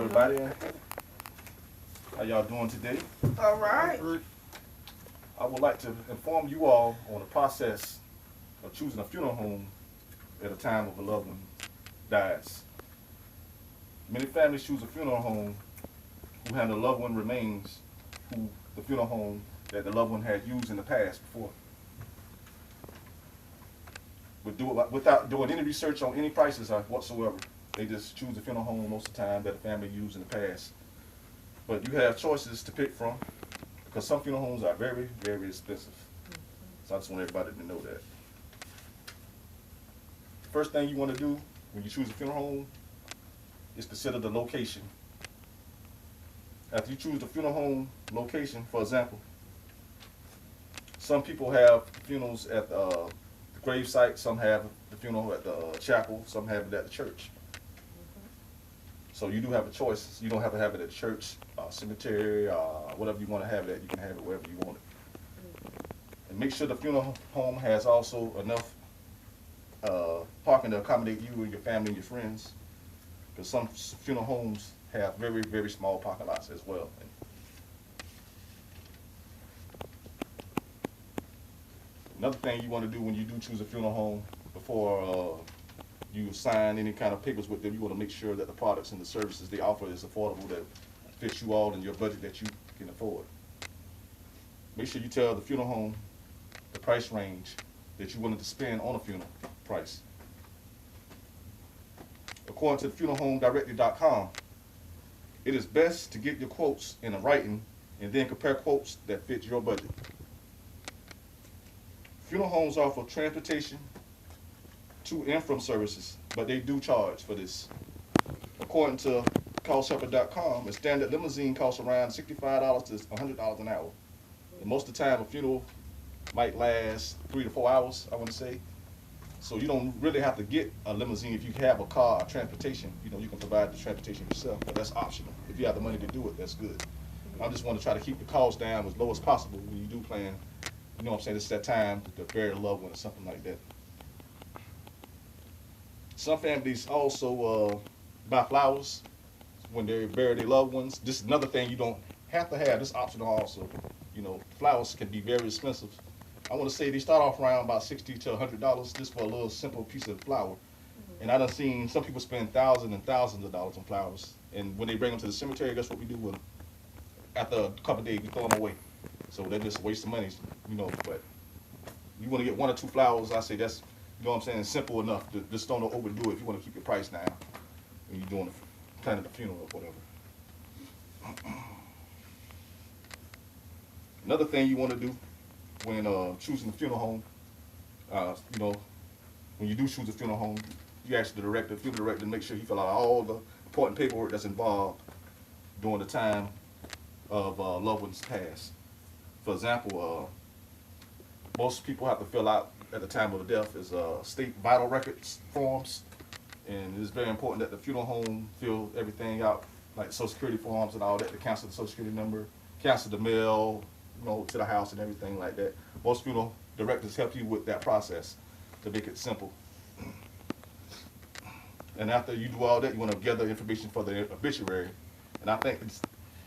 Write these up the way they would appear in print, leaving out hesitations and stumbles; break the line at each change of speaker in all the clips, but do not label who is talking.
everybody. How y'all doing today?
All right.
I would like to inform you all on the process of choosing a funeral home at a time of a loved one dies. Many families choose a funeral home who have the loved one remains who the funeral home that the loved one had used in the past before. But do it without doing any research on any prices whatsoever. They just choose a funeral home most of the time that the family used in the past. But you have choices to pick from because some funeral homes are very, very expensive. So I just want everybody to know that. First thing you want to do when you choose a funeral home is consider the location. After you choose the funeral home location, for example, some people have funerals at the grave site, some have the funeral at the chapel, some have it at the church. So you do have a choice. You don't have to have it at church, cemetery, whatever you want to have it at. You can have it wherever you want it. And make sure the funeral home has also enough parking to accommodate you and your family and your friends. Because some funeral homes have very, very small parking lots as well. Another thing you want to do when you do choose a funeral home before you sign any kind of papers with them, you want to make sure that the products and the services they offer is affordable, that fits you all in your budget that you can afford. Make sure you tell the funeral home the price range that you wanted to spend on a funeral price. According to funeralhomedirectory.com, it is best to get your quotes in a writing and then compare quotes that fit your budget. Funeral homes offer transportation to and from services, but they do charge for this. According to costhelper.com, a standard limousine costs around $65 to $100 an hour. And most of the time, a funeral might last 3 to 4 hours, I want to say. So you don't really have to get a limousine if you have a car or transportation. You know, you can provide the transportation yourself, but that's optional. If you have the money to do it, that's good. I just want to try to keep the cost down as low as possible when you do plan. You know what I'm saying? It's that time to bury a loved one or something like that. Some families also buy flowers when they bury their loved ones. This is another thing you don't have to have. This is optional also. You know, flowers can be very expensive. I want to say they start off around about $60 to $100 just for a little simple piece of flower. And I done seen some people spend thousands and thousands of dollars on flowers. And when they bring them to the cemetery, guess what we do with them? After a couple of days, we throw them away. So they're just a waste of money, you know. But you want to get 1 or 2 flowers, I say that's, you know what I'm saying, simple enough. Just don't overdo it if you want to keep your price down when you're doing planning the funeral or whatever. Another thing you want to do when choosing a funeral home, you know, when you do choose a funeral home, you ask the funeral director to make sure he fill out all the important paperwork that's involved during the time of loved ones pass. For example, most people have to fill out at the time of the death is state vital records forms, and it's very important that the funeral home fill everything out, like Social Security forms and all that, to cancel the Social Security number, cancel the mail, you know, to the house and everything like that. Most funeral directors help you with that process to make it simple. And after you do all that, you want to gather information for the obituary. And I think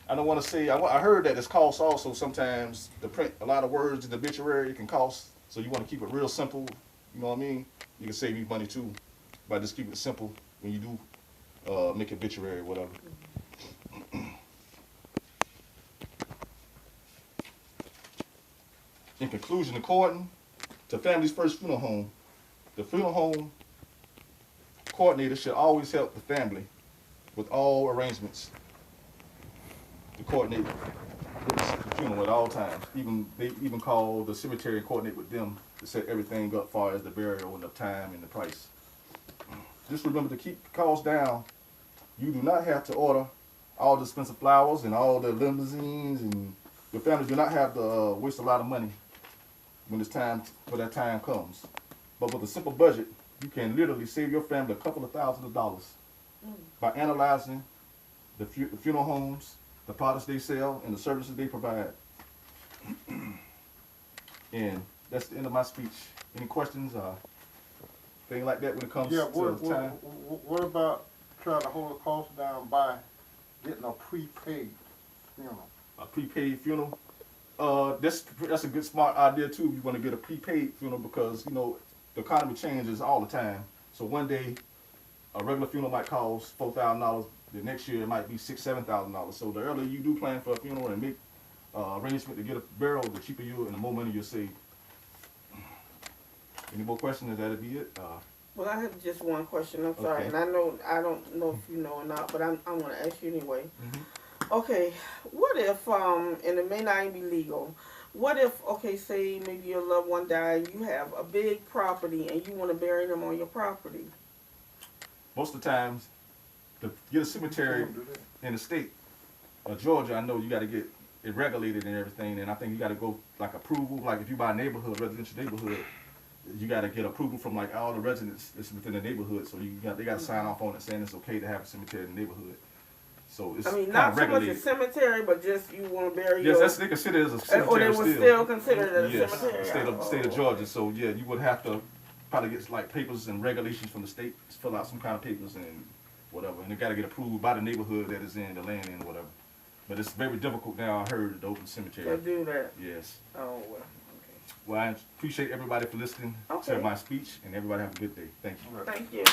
I don't want to say, I heard that it's cost also sometimes to print a lot of words in the obituary can cost. So you want to keep it real simple, you know what I mean? You can save you money too by just keeping it simple when you do make obituary or whatever. In conclusion, according to Family's First Funeral Home, the funeral home coordinator should always help the family with all arrangements to coordinate with the funeral at all times. They even call the cemetery and coordinate with them to set everything up as far as the burial and the time and the price. Just remember to keep the costs down. You do not have to order all the expensive flowers and all the limousines, and your family do not have to waste a lot of money when it's time for that time comes. But with a simple budget, you can literally save your family a couple of thousands of dollars by analyzing the funeral homes, the products they sell, and the services they provide. And that's the end of my speech. Any questions or thing like that when it comes to time?
What about trying to hold the cost down by
getting a prepaid funeral?
A prepaid funeral. That's a good smart idea too. You want to get a prepaid funeral because you know the economy changes all the time. So one day a regular funeral might cost $4,000. The next year it might be $6,000, $7,000. So the earlier you do plan for a funeral and make arrangement to get a burial, the cheaper you and the more money you'll save. Any more questions? That'll be it.
Well, I have just one question. I'm sorry,
Okay.
and I don't know if you know or not, but I'm going to ask you anyway.
Mhm.
Okay, what if and it may not even be legal. What if say maybe your loved one died, you have a big property and you want to bury them on your property?
Most of the times, to get a cemetery
Can't do that.
in the state of Georgia, I know you got to get it regulated and everything, and I think you got to go like approval. Like if you buy a neighborhood, residential neighborhood, you got to get approval from like all the residents that's within the neighborhood. So they got to sign off on it saying it's okay to have a cemetery in the neighborhood. So it's
I mean,
kind
not
of
so much a
regulated.
cemetery, but just you want to bury
Yes,
your.
they consider it as a
Or
cemetery
they would still consider it as a
Yes,
cemetery.
state of Georgia. So yeah, you would have to probably get like papers and regulations from the state, fill out some kind of papers and whatever, and they got to get approved by the neighborhood that is in the land and whatever. But it's very difficult now. I heard to open cemetery.
To do that.
Yes.
Oh well.
Well, I appreciate everybody for listening
Okay.
to my speech, and everybody have a good day. Thank you.
All right.
Thank you.